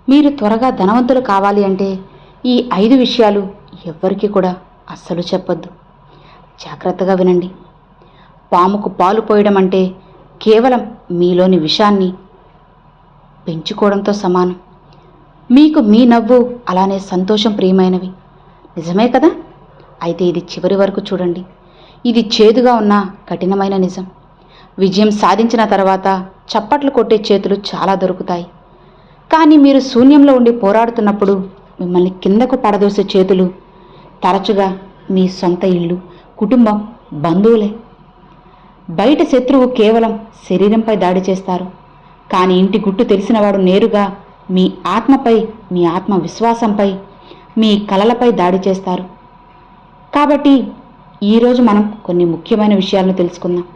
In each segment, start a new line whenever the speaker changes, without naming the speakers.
మీరు త్వరగా ధనవంతులు కావాలి అంటే ఈ 5 విషయాలు ఎవ్వరికీ కూడా అస్సలు చెప్పొద్దు. జాగ్రత్తగా వినండి. పాముకు పాలు పోయడం అంటే కేవలం మీలోని విషాన్ని పెంచుకోవడంతో సమానం. మీకు మీ నవ్వు అలానే సంతోషం ప్రియమైనవి. నిజమే కదా? అయితే ఇది చివరి వరకు చూడండి. ఇది చేదుగా ఉన్న కఠినమైన నిజం. విజయం సాధించిన తర్వాత చప్పట్లు కొట్టే చేతులు చాలా దొరుకుతాయి. కానీ మీరు శూన్యంలో ఉండి పోరాడుతున్నప్పుడు మిమ్మల్ని కిందకు పడదోసే చేతులు తరచుగా మీ సొంత ఇల్లు, కుటుంబం, బంధువులే. బయట శత్రువు కేవలం శరీరంపై దాడి చేస్తారు. కానీ ఇంటి గుట్టు తెలిసినవాడు నేరుగా మీ ఆత్మపై, మీ ఆత్మవిశ్వాసంపై, మీ కలలపై దాడి చేస్తారు. కాబట్టి ఈరోజు మనం కొన్ని ముఖ్యమైన విషయాలను తెలుసుకుందాం.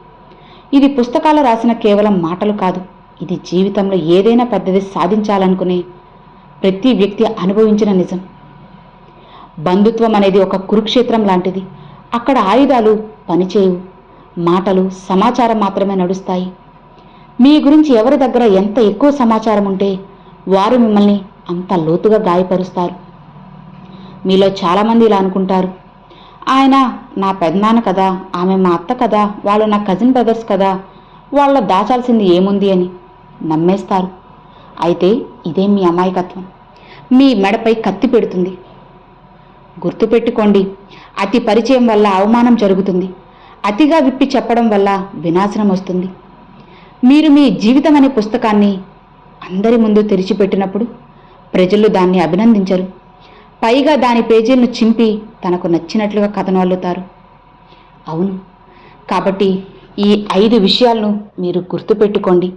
ఇది పుస్తకాలు రాసిన కేవలం మాటలు కాదు. ఇది జీవితంలో ఏదైనా పెద్దది సాధించాలనుకునే ప్రతి వ్యక్తి అనుభవించిన నిజం. బంధుత్వం అనేది ఒక కురుక్షేత్రం లాంటిది. అక్కడ ఆయుధాలు పనిచేయవు, మాటలు, సమాచారం మాత్రమే నడుస్తాయి. మీ గురించి ఎవరి దగ్గర ఎంత ఎక్కువ సమాచారం ఉంటే వారు మిమ్మల్ని అంత లోతుగా గాయపరుస్తారు. మీలో చాలామంది ఇలా అనుకుంటారు, ఆయన నా పెదనాన్న కదా, ఆమె మా అత్త కదా, వాళ్ళు నా కజిన్ బ్రదర్స్ కదా, వాళ్ళ దాచాల్సింది ఏముంది అని నమ్మేస్తారు. అయితే ఇదే మీ అమాయకత్వం. మీ మెడపై కత్తి పెడుతుంది. గుర్తుపెట్టుకోండి, అతి పరిచయం వల్ల అవమానం జరుగుతుంది. అతిగా విప్పి చెప్పడం వల్ల వినాశనం వస్తుంది. మీరు మీ జీవితం అనే పుస్తకాన్ని అందరి ముందు తెరిచిపెట్టినప్పుడు ప్రజలు దాన్ని అభినందించరు. పైగా దాని పేజీలను చింపి తనకు నచ్చినట్లుగా కథను అల్లుతారు. అవును, కాబట్టి ఈ 5 విషయాలను మీరు గుర్తుపెట్టుకోండి.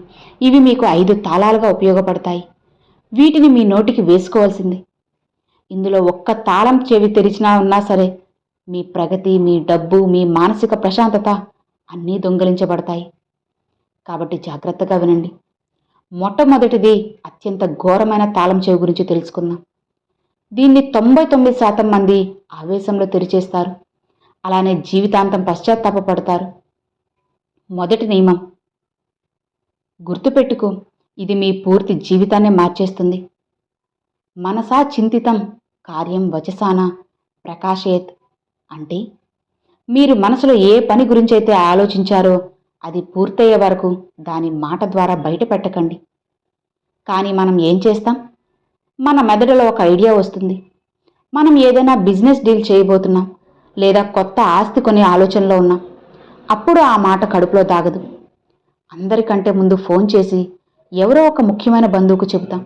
ఇవి మీకు 5 తాళాలుగా ఉపయోగపడతాయి. వీటిని మీ నోటికి వేసుకోవాల్సిందే. ఇందులో ఒక్క తాళం చెవి తెరిచినా ఉన్నా సరే మీ ప్రగతి, మీ డబ్బు, మీ మానసిక ప్రశాంతత అన్నీ దొంగిలించబడతాయి. కాబట్టి జాగ్రత్తగా వినండి. మొట్టమొదటిది అత్యంత ఘోరమైన తాళం చెవి గురించి తెలుసుకుందాం. దీన్ని 99% మంది ఆవేశంలో తెరిచేస్తారు. అలానే జీవితాంతం పశ్చాత్తాపపడతారు. మొదటి నియమం గుర్తుపెట్టుకో, ఇది మీ పూర్తి జీవితాన్నే మార్చేస్తుంది. మనసా చింతితం కార్యం వచసాన ప్రకాశయత్. అంటే మీరు మనసులో ఏ పని గురించి అయితే ఆలోచించారో అది పూర్తయ్యే వరకు దాని మాట ద్వారా బయట పెట్టకండి. కానీ మనం ఏం చేస్తాం? మన మెదడులో ఒక ఐడియా వస్తుంది. మనం ఏదైనా బిజినెస్ డీల్ చేయబోతున్నాం, లేదా కొత్త ఆస్తి కొనే ఆలోచనలో ఉన్నాం. అప్పుడు ఆ మాట కడుపులో దాగదు. అందరికంటే ముందు ఫోన్ చేసి ఎవరో ఒక ముఖ్యమైన బంధువుకు చెబుతాం,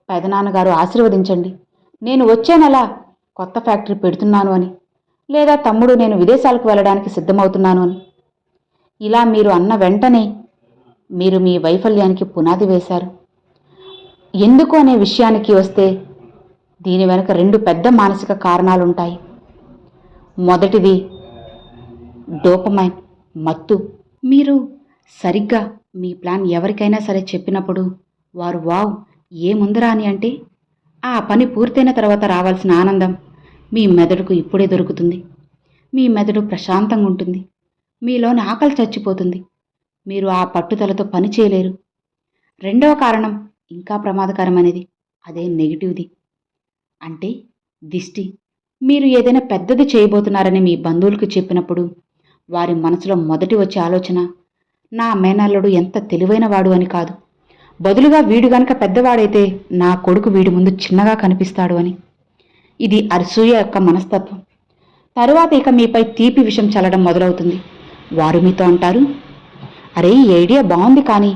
పెదనాన్నగారు ఆశీర్వదించండి, నేను వచ్చే నెల కొత్త ఫ్యాక్టరీ పెడుతున్నాను అని, లేదా తమ్ముడు నేను విదేశాలకు వెళ్ళడానికి సిద్ధమవుతున్నాను అని. ఇలా మీరు అన్న వెంటనే మీరు మీ వైఫల్యానికి పునాది వేశారు. ఎందుకు అనే విషయానికి వస్తే దీని వెనుక 2 పెద్ద మానసిక కారణాలుంటాయి. మొదటిది డోపమైన్, మత్తు. మీరు సరిగ్గా మీ ప్లాన్ ఎవరికైనా సరే చెప్పినప్పుడు వారు వావ్ ఏముందరా అని అంటే ఆ పని పూర్తయిన తర్వాత రావాల్సిన ఆనందం మీ మెదడుకు ఇప్పుడే దొరుకుతుంది. మీ మెదడు ప్రశాంతంగా ఉంటుంది. మీలోని ఆకలి చచ్చిపోతుంది. మీరు ఆ పట్టుదలతో పని చేయలేరు. రెండవ కారణం ఇంకా ప్రమాదకరమైనది. అదే నెగిటివ్ది. అంటే దిష్టి. మీరు ఏదైనా పెద్దది చేయబోతున్నారని మీ బంధువులకు చెప్పినప్పుడు వారి మనసులో మొదటి వచ్చే ఆలోచన నా మేనల్లుడు ఎంత తెలివైనవాడు అని కాదు, బదులుగా వీడు గనక పెద్దవాడైతే నా కొడుకు వీడి ముందు చిన్నగా కనిపిస్తాడు అని. ఇది అసూయ యొక్క మనస్తత్వం. తరువాత ఇక మీపై తీపి విషం చల్లడం మొదలవుతుంది. వారు మీతో అంటారు, అరే ఈ ఐడియా బాగుంది, కానీ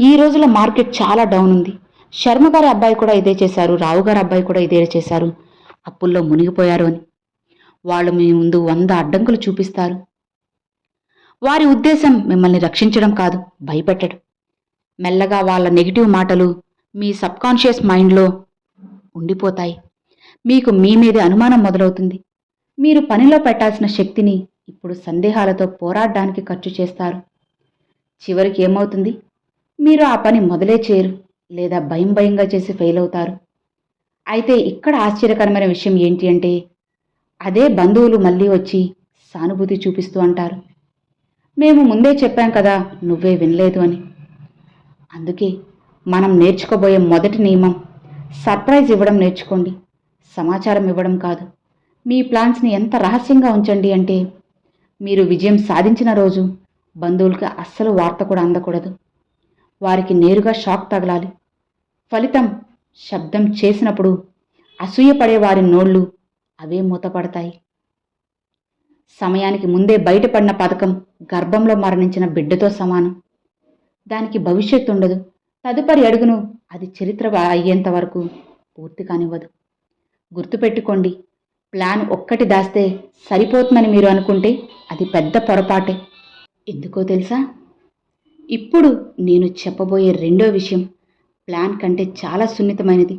ఈ రోజుల మార్కెట్ చాలా డౌన్ ఉంది. శర్మ గారి అబ్బాయి కూడా ఇదే చేశారు, రావు గారి అబ్బాయి కూడా ఇదే చేశారు, అప్పుల్లో మునిగిపోయారు అని. వాళ్ళు మీ ముందు 100 అడ్డంకులు చూపిస్తారు. వారి ఉద్దేశం మిమ్మల్ని రక్షించడం కాదు, భయపెట్టడం. మెల్లగా వాళ్ళ నెగిటివ్ మాటలు మీ సబ్కాన్షియస్ మైండ్లో ఉండిపోతాయి. మీకు మీ మీదే అనుమానం మొదలవుతుంది. మీరు పనిలో పెట్టాల్సిన శక్తిని ఇప్పుడు సందేహాలతో పోరాడడానికి ఖర్చు చేస్తారు. చివరికి ఏమవుతుంది? మీరు ఆ పని మొదలే చేయరు, లేదా భయంగా చేసి ఫెయిల్ అవుతారు. అయితే ఇక్కడ ఆశ్చర్యకరమైన విషయం ఏంటి అంటే అదే బంధువులు మళ్ళీ వచ్చి సానుభూతి చూపిస్తూ అంటారు, మేము ముందే చెప్పాం కదా, నువ్వే వినలేదు అని. అందుకే మనం నేర్చుకోబోయే మొదటి నియమం సర్ప్రైజ్ ఇవ్వడం నేర్చుకోండి, సమాచారం ఇవ్వడం కాదు. మీ ప్లాన్స్ని ఎంత రహస్యంగా ఉంచండి అంటే, మీరు విజయం సాధించిన రోజు బంధువులకి అస్సలు వార్త కూడా అందకూడదు. వారికి నేరుగా షాక్ తగలాలి. ఫలితం శబ్దం చేసినప్పుడు అసూయపడే వారి నోళ్ళు అవే మూతపడతాయి. సమయానికి ముందే బయటపడిన పథకం గర్భంలో మరణించిన బిడ్డతో సమానం. దానికి భవిష్యత్తు ఉండదు. తదుపరి అడుగును అది చరిత్ర అయ్యేంత వరకు పూర్తి కానివ్వదు. గుర్తుపెట్టుకోండి, ప్లాన్ ఒక్కటి దాస్తే సరిపోతుందని మీరు అనుకుంటే అది పెద్ద పొరపాటే. ఎందుకో తెలుసా? ఇప్పుడు నేను చెప్పబోయే రెండో విషయం ప్లాన్ కంటే చాలా సున్నితమైనది.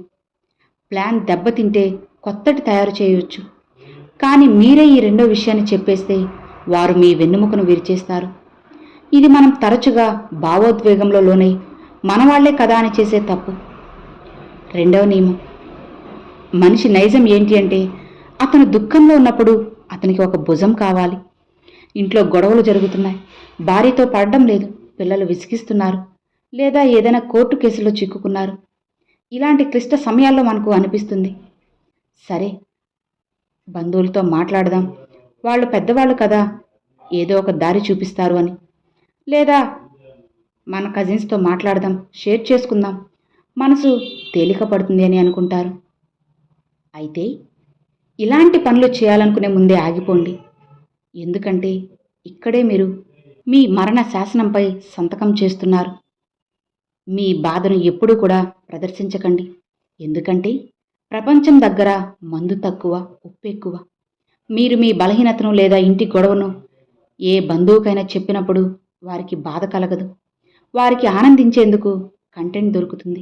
ప్లాన్ దెబ్బతింటే కొత్తటి తయారు చేయవచ్చు, కానీ మీరే ఈ రెండో విషయాన్ని చెప్పేస్తే వారు మీ వెన్నెముకను విరిచేస్తారు. ఇది మనం తరచుగా భావోద్వేగంలో లోనై మనవాళ్లే కదా అని చేసే తప్పు. రెండవ నియమం, మనిషి నైజం ఏంటి అంటే అతను దుఃఖంలో ఉన్నప్పుడు అతనికి ఒక భుజం కావాలి. ఇంట్లో గొడవలు జరుగుతున్నాయి, భార్యతో పడడం లేదు, పిల్లలు విసిగిస్తున్నారు, లేదా ఏదైనా కోర్టు కేసులో చిక్కుకున్నారు. ఇలాంటి క్లిష్ట సమయాల్లో మనకు అనిపిస్తుంది, సరే బంధువులతో మాట్లాడదాం, వాళ్ళు పెద్దవాళ్ళు కదా, ఏదో ఒక దారి చూపిస్తారు అని. లేదా మన కజిన్స్తో మాట్లాడదాం, షేర్ చేసుకుందాం, మనసు తేలిక పడుతుంది అని అనుకుంటారు. అయితే ఇలాంటి పనులు చేయాలనుకునే ముందే ఆగిపోండి. ఎందుకంటే ఇక్కడే మీరు మీ మరణ శాసనంపై సంతకం చేస్తున్నారు. మీ బాధను ఎప్పుడూ కూడా ప్రదర్శించకండి. ఎందుకంటే ప్రపంచం దగ్గర మందు తక్కువ, ఉప్పు ఎక్కువ. మీరు మీ బలహీనతను లేదా ఇంటి గొడవను ఏ బంధువుకైనా చెప్పినప్పుడు వారికి బాధ కలగదు. వారికి ఆనందించేందుకు కంటెంట్ దొరుకుతుంది,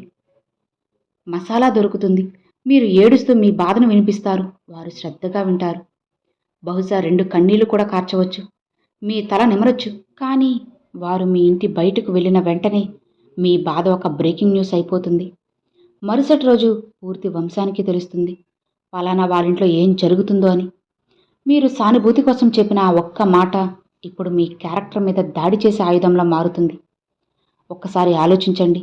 మసాలా దొరుకుతుంది. మీరు ఏడుస్తూ మీ బాధను వినిపిస్తారు, వారు శ్రద్ధగా వింటారు. బహుశా 2 కన్నీళ్లు కూడా కార్చవచ్చు, మీ తల నిమరొచ్చు. కానీ వారు మీ ఇంటి బయటకు వెళ్ళిన వెంటనే మీ బాధ ఒక బ్రేకింగ్ న్యూస్ అయిపోతుంది. మరుసటి రోజు పూర్తి వంశానికి తెలుస్తుంది పలానా వారింట్లో ఏం జరుగుతుందో అని. మీరు సానుభూతి కోసం చెప్పిన ఆ ఒక్క మాట ఇప్పుడు మీ క్యారెక్టర్ మీద దాడి చేసే ఆయుధంలా మారుతుంది. ఒక్కసారి ఆలోచించండి.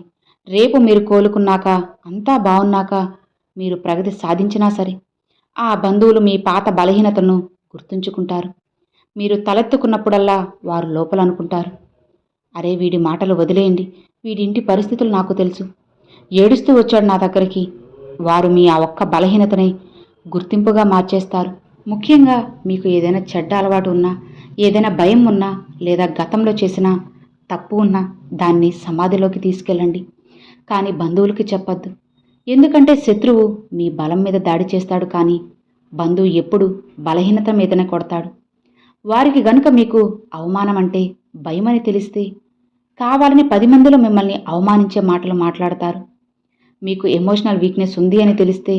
రేపు మీరు కోలుకున్నాక, అంతా బాగున్నాక, మీరు ప్రగతి సాధించినా సరే ఆ బంధువులు మీ పాత బలహీనతను గుర్తుంచుకుంటారు. మీరు తలెత్తుకున్నప్పుడల్లా వారు లోపల అనుకుంటారు, అరే వీడి మాటలు వదిలేయండి, వీడింటి పరిస్థితులు నాకు తెలుసు, ఏడుస్తూ వచ్చాడు నా దగ్గరికి. వారు మీ ఆ ఒక్క బలహీనతని గుర్తింపుగా మార్చేస్తారు. ముఖ్యంగా మీకు ఏదైనా చెడ్డ అలవాటు ఉన్నా, ఏదైనా భయం ఉన్నా, లేదా గతంలో చేసిన తప్పు ఉన్నా దాన్ని సమాధిలోకి తీసుకెళ్ళండి. కానీ బంధువులకి చెప్పొద్దు. ఎందుకంటే శత్రువు మీ బలం మీద దాడి చేస్తాడు, కానీ బంధువు ఎప్పుడు బలహీనత మీదనే కొడతాడు. వారికి గనుక మీకు అవమానం అంటే భయమని తెలిస్తే కావాలని 10 మందిలో మిమ్మల్ని అవమానించే మాటలు మాట్లాడతారు. మీకు ఎమోషనల్ వీక్నెస్ ఉంది అని తెలిస్తే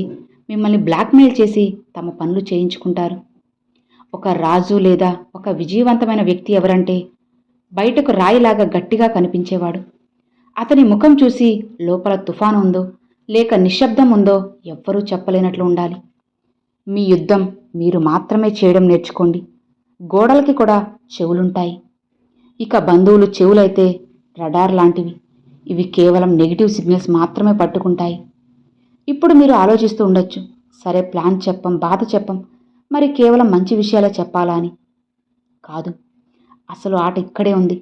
మిమ్మల్ని బ్లాక్మెయిల్ చేసి తమ పనులు చేయించుకుంటారు. ఒక రాజు లేదా ఒక విజయవంతమైన వ్యక్తి ఎవరంటే బయటకు రాయిలాగా గట్టిగా కనిపించేవాడు. అతని ముఖం చూసి లోపల తుఫాను ఉందో లేక నిశ్శబ్దం ఉందో ఎవ్వరూ చెప్పలేనట్లు ఉండాలి. మీ యుద్ధం మీరు మాత్రమే చేయడం నేర్చుకోండి. గోడలకి కూడా చెవులుంటాయి. ఇక బంధువులు చెవులైతే రడార్ లాంటివి. ఇవి కేవలం నెగిటివ్ సిగ్నల్స్ మాత్రమే పట్టుకుంటాయి. ఇప్పుడు మీరు ఆలోచిస్తూ ఉండొచ్చు, సరే ప్లాన్ చెప్పం, బాధ చెప్పం, మరి కేవలం మంచి విషయాలే చెప్పాలా అని. కాదు, అసలు ఆట ఇక్కడే ఉంది.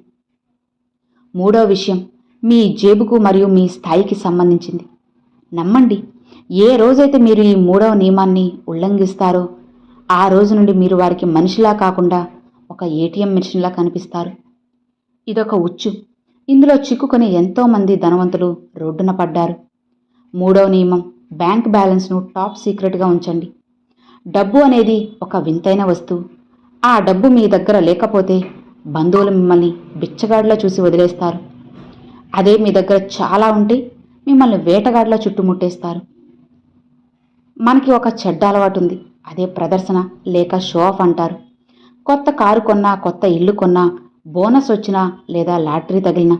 మూడో విషయం మీ జేబుకు మరియు మీ స్థాయికి సంబంధించింది. నమ్మండి, ఏ రోజైతే మీరు ఈ 3వ నియమాన్ని ఉల్లంఘిస్తారో ఆ రోజు నుండి మీరు వారికి మనిషిలా కాకుండా ఒక ఏటీఎం మెషిన్లా కనిపిస్తారు. ఇదొక ఉచ్చు. ఇందులో చిక్కుకొని ఎంతోమంది ధనవంతులు రోడ్డున పడ్డారు. 3వ నియమం, బ్యాంక్ బ్యాలెన్స్ను టాప్ సీక్రెట్గా ఉంచండి. డబ్బు అనేది ఒక వింతైన వస్తువు. ఆ డబ్బు మీ దగ్గర లేకపోతే బంధువులు మిమ్మల్ని బిచ్చగాడిలా చూసి వదిలేస్తారు. అదే మీ దగ్గర చాలా ఉంటే మిమ్మల్ని వేటగాడిలా చుట్టుముట్టేస్తారు. మనకి ఒక చెడ్డ అలవాటు ఉంది, అదే ప్రదర్శన లేక షో ఆఫ్ అంటారు. కొత్త కారు కొన్నా, కొత్త ఇల్లు కొన్నా, బోనస్ వచ్చినా లేదా లాటరీ తగిలినా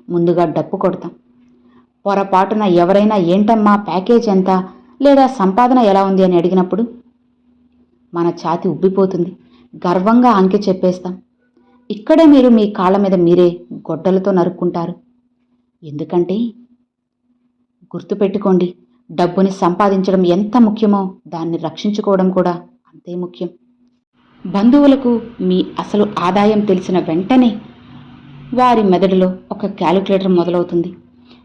ముందుగా డప్పు కొడతాం. పొరపాటున ఎవరైనా ఏంటమ్మా ప్యాకేజ్ ఎంత లేదా సంపాదన ఎలా ఉంది అని అడిగినప్పుడు మన ఛాతి ఉబ్బిపోతుంది. గర్వంగా అంకె చెప్పేస్తాం. ఇక్కడే మీరు మీ కాళ్ళ మీద మీరే గొడ్డలతో నరుక్కుంటారు. ఎందుకంటే గుర్తుపెట్టుకోండి, డబ్బుని సంపాదించడం ఎంత ముఖ్యమో దాన్ని రక్షించుకోవడం కూడా అంతే ముఖ్యం. బంధువులకు మీ అసలు ఆదాయం తెలిసిన వెంటనే వారి మెదడులో ఒక క్యాలిక్యులేటర్ మొదలవుతుంది.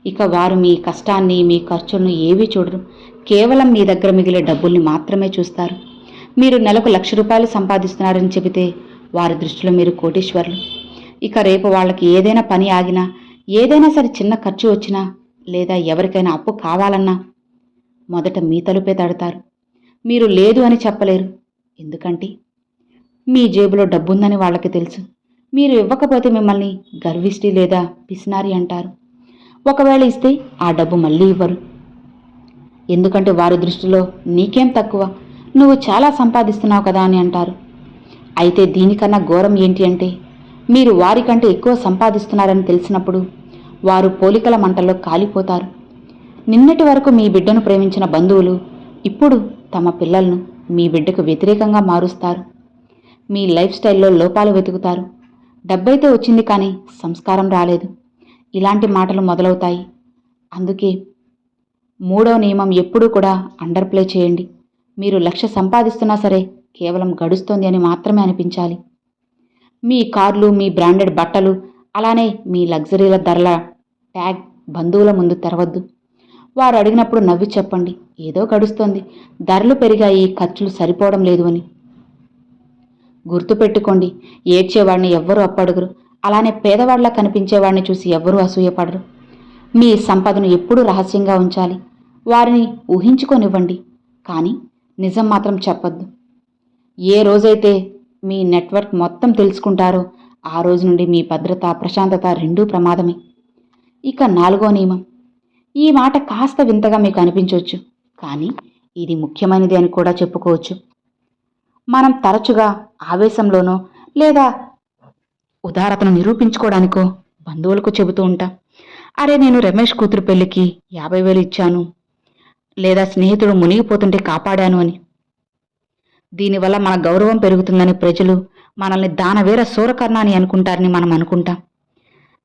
ఇక వారు మీ కష్టాన్ని, మీ ఖర్చులను ఏవీ చూడరు. కేవలం మీ దగ్గర మిగిలే డబ్బుల్ని మాత్రమే చూస్తారు. మీరు నెలకు ₹1,00,000 సంపాదిస్తున్నారని చెబితే వారి దృష్టిలో మీరు కోటీశ్వరులు. ఇక రేపు వాళ్ళకి ఏదైనా పని ఆగినా, ఏదైనా సరే చిన్న ఖర్చు వచ్చినా, లేదా ఎవరికైనా అప్పు కావాలన్నా మొదట మీ తలుపే తడతారు. మీరు లేదు అని చెప్పలేరు. ఎందుకంటే మీ జేబులో డబ్బుందని వాళ్ళకి తెలుసు. మీరు ఇవ్వకపోతే మిమ్మల్ని గర్విష్టి లేదా పిసినారి అంటారు. ఒకవేళ ఇస్తే ఆ డబ్బు మళ్ళీ ఇవ్వరు. ఎందుకంటే వారి దృష్టిలో నీకేం తక్కువ, నువ్వు చాలా సంపాదిస్తున్నావు కదా అని అంటారు. అయితే దీనికన్నా ఘోరం ఏంటి అంటే, మీరు వారికంటే ఎక్కువ సంపాదిస్తున్నారని తెలిసినప్పుడు వారు పోలికల మంటల్లో కాలిపోతారు. నిన్నటి వరకు మీ బిడ్డను ప్రేమించిన బంధువులు ఇప్పుడు తమ పిల్లలను మీ బిడ్డకు వ్యతిరేకంగా మారుస్తారు. మీ లైఫ్ స్టైల్లో లోపాలు వెతుకుతారు. డబ్బైతే వచ్చింది కానీ సంస్కారం రాలేదు. ఇలాంటి మాటలు మొదలవుతాయి. అందుకే 3వ నియమం ఎప్పుడూ కూడా అండర్ ప్లే చేయండి. మీరు 1,00,000 సంపాదిస్తున్నా సరే కేవలం గడుస్తోంది అని మాత్రమే అనిపించాలి. మీ కార్లు, మీ బ్రాండెడ్ బట్టలు, అలానే మీ లగ్జరీల ధరల ట్యాగ్ బంధువుల ముందు తెరవద్దు. వారు అడిగినప్పుడు నవ్వి చెప్పండి, ఏదో గడుస్తోంది, ధరలు పెరిగాయి, ఖర్చులు సరిపోవడం లేదు అని. గుర్తుపెట్టుకోండి, ఏడ్చేవాడిని ఎవ్వరూ అప్పడుగురు. అలానే పేదవాళ్లా కనిపించేవాడిని చూసి ఎవ్వరూ అసూయపడరు. మీ సంపదను ఎప్పుడూ రహస్యంగా ఉంచాలి. వారిని ఊహించుకొనివ్వండి, కానీ నిజం మాత్రం చెప్పొద్దు. ఏ రోజైతే మీ నెట్వర్క్ మొత్తం తెలుసుకుంటారో ఆ రోజు నుండి మీ భద్రత, ప్రశాంతత రెండూ ప్రమాదమే. ఇక 4వ నియమం. ఈ మాట కాస్త వింతగా మీకు అనిపించవచ్చు, కానీ ఇది ముఖ్యమైనది అని కూడా చెప్పుకోవచ్చు. మనం తరచుగా ఆవేశంలోనో లేదా ఉదారతను నిరూపించుకోవడానికో బంధువులకు చెబుతూ ఉంటాం, అరే నేను రమేష్ కూతురు పెళ్లికి 50,000 ఇచ్చాను, లేదా స్నేహితుడు మునిగిపోతుంటే కాపాడాను అని. దీనివల్ల మన గౌరవం పెరుగుతుందని ప్రజలు మనల్ని దానవేర సూరకర్ణ అని అనుకుంటారని మనం అనుకుంటాం.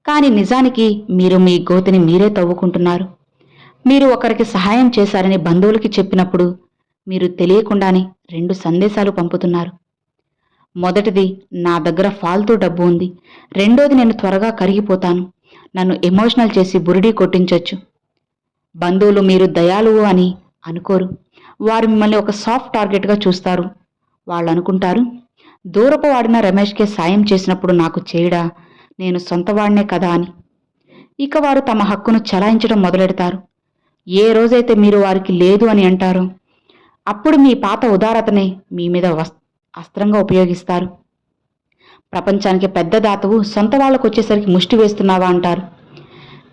కానీ నిజానికి మీరు మీ గోతిని మీరే తవ్వుకుంటున్నారు. మీరు ఒకరికి సహాయం చేశారని బంధువులకి చెప్పినప్పుడు మీరు తెలియకుండానే 2 సందేశాలు పంపుతున్నారు. మొదటిది, నా దగ్గర ఫాల్తూ డబ్బు ఉంది. రెండోది, నేను త్వరగా కరిగిపోతాను, నన్ను ఎమోషనల్ చేసి బురిడీ కొట్టించొచ్చు. బంధువులు మీరు దయాళువు అని అనుకోరు. వారు మిమ్మల్ని ఒక సాఫ్ట్ టార్గెట్గా చూస్తారు. వాళ్ళు అనుకుంటారు, దూరపు వాడిన రమేష్కే సాయం చేసినప్పుడు నాకు చేయడా, నేను సొంతవాడినే కదా అని. ఇక వారు తమ హక్కును చలాయించడం మొదలెడతారు. ఏ రోజైతే మీరు వారికి లేదు అని అంటారో అప్పుడు మీ పాత ఉదారతనే మీ మీద అస్త్రంగా ఉపయోగిస్తారు. ప్రపంచానికి పెద్ద దాతవు, సొంత వాళ్ళకు వచ్చేసరికి ముష్టి వేస్తున్నావా అంటారు.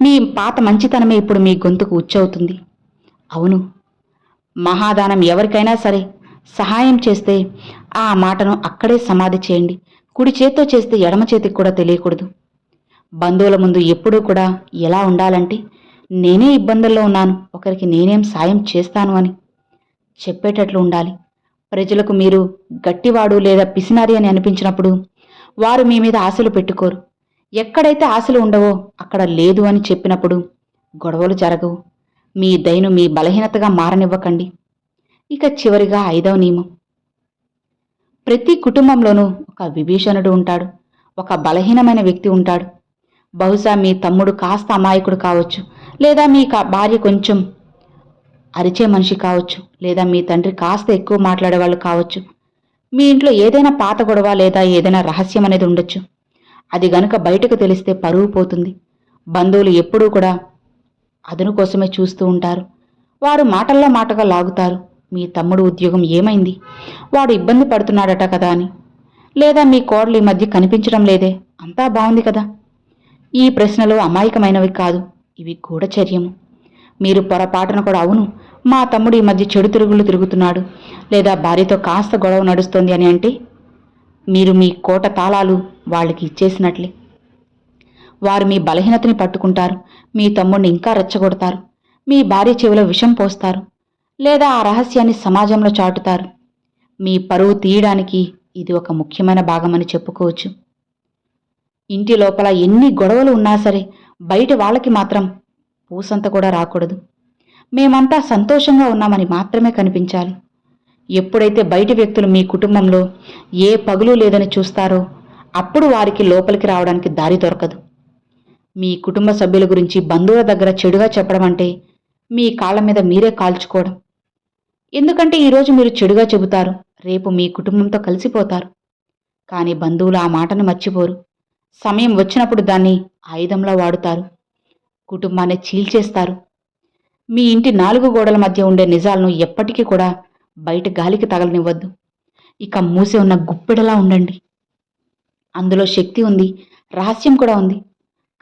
మీ పాత మంచితనమే ఇప్పుడు మీ గొంతుకు ఉచ్చవుతుంది. అవును, మహాదానం ఎవరికైనా సరే సహాయం చేస్తే ఆ మాటను అక్కడే సమాధి చేయండి. కుడి చేత్తో చేస్తే ఎడమ చేతికి కూడా తెలియకూడదు. బంధువుల ముందు ఎప్పుడూ కూడా ఎలా ఉండాలంటే, నేనే ఇబ్బందుల్లో ఉన్నాను, ఒకరికి నేనేం సాయం చేస్తాను అని చెప్పేటట్లు ఉండాలి. ప్రజలకు మీరు గట్టివాడు లేదా పిసినారి అని అనిపించినప్పుడు వారు మీ మీద ఆశలు పెట్టుకోరు. ఎక్కడైతే ఆశలు ఉండవో అక్కడ లేదు అని చెప్పినప్పుడు గొడవలు జరగవు. మీ దయను మీ బలహీనతగా మారనివ్వకండి. ఇక చివరిగా 5వ నియమం. ప్రతి కుటుంబంలోనూ ఒక విభీషణుడు ఉంటాడు, ఒక బలహీనమైన వ్యక్తి ఉంటాడు. బహుశా మీ తమ్ముడు కాస్త అమాయకుడు కావచ్చు, లేదా మీ భార్య కొంచెం అరిచే మనిషి కావచ్చు, లేదా మీ తండ్రి కాస్త ఎక్కువ మాట్లాడేవాళ్ళు కావచ్చు. మీ ఇంట్లో ఏదైనా పాత గొడవ లేదా ఏదైనా రహస్యం అనేది ఉండొచ్చు. అది గనుక బయటకు తెలిస్తే పరువు పోతుంది. బంధువులు ఎప్పుడూ కూడా అదును కోసమే చూస్తూ ఉంటారు. వారు మాటల్లో మాటగా లాగుతారు, మీ తమ్ముడు ఉద్యోగం ఏమైంది, వాడు ఇబ్బంది పడుతున్నాడట కదా అని. లేదా మీ కోడలు ఈ మధ్య కనిపించడం లేదే, అంతా బాగుంది కదా. ఈ ప్రశ్నలు అమాయకమైనవి కాదు, ఇవి గూఢచర్యము. మీరు పొరపాటున కూడా అవును, మా తమ్ముడు ఈ మధ్య చెడు తిరుగుళ్ళు తిరుగుతున్నాడు, లేదా భార్యతో కాస్త గొడవ నడుస్తోంది అని అంటే మీరు మీ కోట తాళాలు వాళ్ళకి ఇచ్చేసినట్లే. వారు మీ బలహీనతని పట్టుకుంటారు, మీ తమ్ముడిని ఇంకా రెచ్చగొడతారు, మీ భార్య చెవిలో విషం పోస్తారు, లేదా ఆ రహస్యాన్ని సమాజంలో చాటుతారు. మీ పరువు తీయడానికి ఇది ఒక ముఖ్యమైన భాగమని చెప్పుకోవచ్చు. ఇంటి లోపల ఎన్ని గొడవలు ఉన్నా సరే బయట వాళ్ళకి మాత్రం పూసంత కూడా రాకూడదు. మేమంతా సంతోషంగా ఉన్నామని మాత్రమే కనిపించాలి. ఎప్పుడైతే బయటి వ్యక్తులు మీ కుటుంబంలో ఏ పగులు లేదని చూస్తారో అప్పుడు వారికి లోపలికి రావడానికి దారి దొరకదు. మీ కుటుంబ సభ్యుల గురించి బంధువుల దగ్గర చెడుగా చెప్పడం అంటే మీ కాళ్ళ మీద మీరే కాల్చుకోవడం. ఎందుకంటే ఈరోజు మీరు చెడుగా చెబుతారు, రేపు మీ కుటుంబంతో కలిసిపోతారు. కానీ బంధువులు ఆ మాటను మర్చిపోరు. సమయం వచ్చినప్పుడు దాన్ని ఆయుధంలా వాడుతారు. కుటుంబాన్ని చీల్చేస్తారు. మీ ఇంటి 4 గోడల మధ్య ఉండే నిజాలను ఎప్పటికీ కూడా బయట గాలికి తగలనివ్వద్దు. ఇక మూసి ఉన్న గుప్పెడలా ఉండండి. అందులో శక్తి ఉంది, రహస్యం కూడా ఉంది.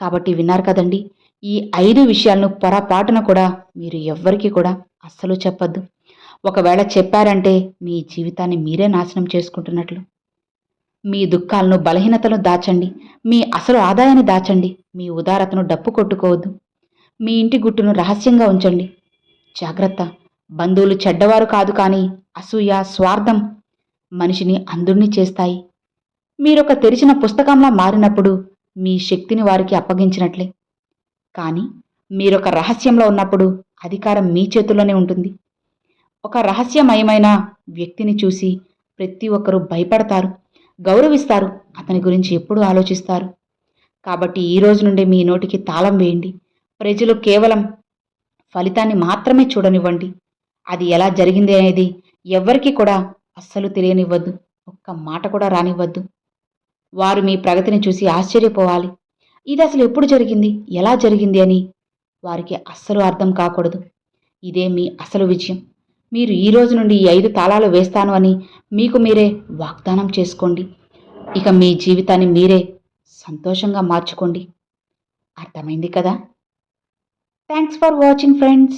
కాబట్టి విన్నారు కదండి, ఈ 5 విషయాలను పొరపాటున కూడా మీరు ఎవ్వరికీ కూడా అస్సలు చెప్పద్దు. ఒకవేళ చెప్పారంటే మీ జీవితాన్ని మీరే నాశనం చేసుకుంటున్నట్లు. మీ దుఃఖాలను, బలహీనతలను దాచండి. మీ అసలు ఆదాయాన్ని దాచండి. మీ ఉదారతను డప్పు కొట్టుకోవద్దు. మీ ఇంటి గుట్టును రహస్యంగా ఉంచండి. జాగ్రత్త, బంధువులు చెడ్డవారు కాదు, కానీ అసూయ, స్వార్థం మనిషిని అంధుణ్ణి చేస్తాయి. మీరొక తెరిచిన పుస్తకంలా మారినప్పుడు మీ శక్తిని వారికి అప్పగించినట్లే. కానీ మీరొక రహస్యంలో ఉన్నప్పుడు అధికారం మీ చేతుల్లోనే ఉంటుంది. ఒక రహస్యమయమైన వ్యక్తిని చూసి ప్రతి ఒక్కరూ భయపడతారు, గౌరవిస్తారు, అతని గురించి ఎప్పుడూ ఆలోచిస్తారు. కాబట్టి ఈ రోజు నుండి మీ నోటికి తాళం వేయండి. ప్రజలు కేవలం ఫలితాన్ని మాత్రమే చూడనివ్వండి. అది ఎలా జరిగింది అనేది ఎవ్వరికీ కూడా అస్సలు తెలియనివ్వద్దు. ఒక్క మాట కూడా రానివ్వద్దు. వారు మీ ప్రగతిని చూసి ఆశ్చర్యపోవాలి. ఇది అసలు ఎప్పుడు జరిగింది, ఎలా జరిగింది అని వారికి అస్సలు అర్థం కాకూడదు. ఇదే మీ అసలు విజయం. మీరు ఈ రోజు నుండి ఈ 5 తాళాలు వేస్తాను అని మీకు మీరే వాగ్దానం చేసుకోండి. ఇక మీ జీవితాన్ని మీరే సంతోషంగా మార్చుకోండి. అర్థమైంది కదా? Thanks for watching friends.